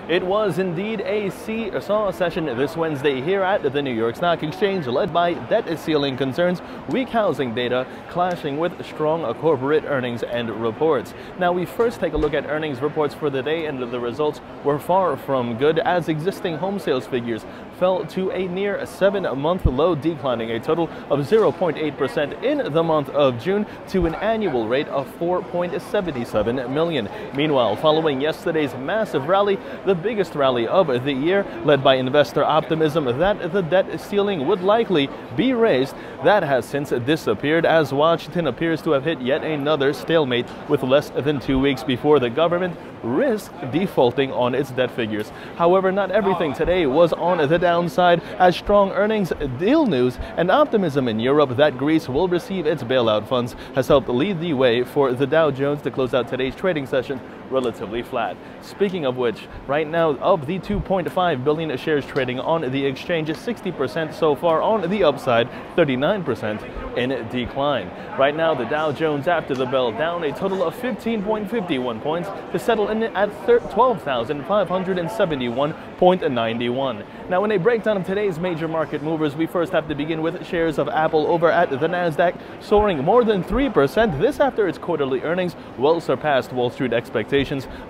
It was indeed a seesaw session this Wednesday here at the New York Stock Exchange, led by debt ceiling concerns, weak housing data clashing with strong corporate earnings and reports. Now, we first take a look at earnings reports for the day, and the results were far from good as existing home sales figures fell to a near 7-month low, declining a total of 0.8% in the month of June to an annual rate of 4.77 million. Meanwhile, following yesterday's massive rally, the biggest rally of the year, led by investor optimism that the debt ceiling would likely be raised, that has since disappeared as Washington appears to have hit yet another stalemate with less than 2 weeks before the government risked defaulting on its debt figures. However, not everything today was on the downside, as strong earnings, deal news, and optimism in Europe that Greece will receive its bailout funds has helped lead the way for the Dow Jones to close out today's trading session relatively flat. Speaking of which, right now, of the 2.5 billion shares trading on the exchange, 60% so far on the upside, 39% in decline. Right now, the Dow Jones after the bell down a total of 15.51 points to settle in at 12,571.91. Now, in a breakdown of today's major market movers, we first have to begin with shares of Apple over at the Nasdaq, soaring more than 3%. This after its quarterly earnings well surpassed Wall Street expectations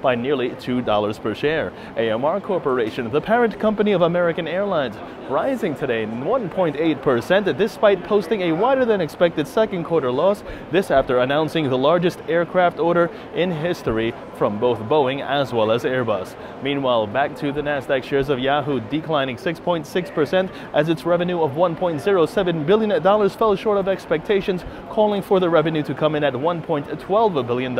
by nearly $2 per share. AMR Corporation, the parent company of American Airlines, rising today 1.8% despite posting a wider than expected second quarter loss. This after announcing the largest aircraft order in history from both Boeing as well as Airbus. Meanwhile, back to the Nasdaq, shares of YHOO declining 6.6% as its revenue of $1.07 billion fell short of expectations, calling for the revenue to come in at $1.12 billion,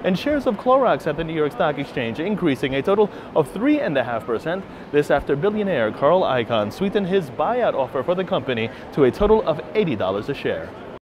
and shares of Clorox at the New York Stock Exchange increasing a total of 3.5%. This after billionaire Carl Icahn sweetened his buyout offer for the company to a total of $80 a share.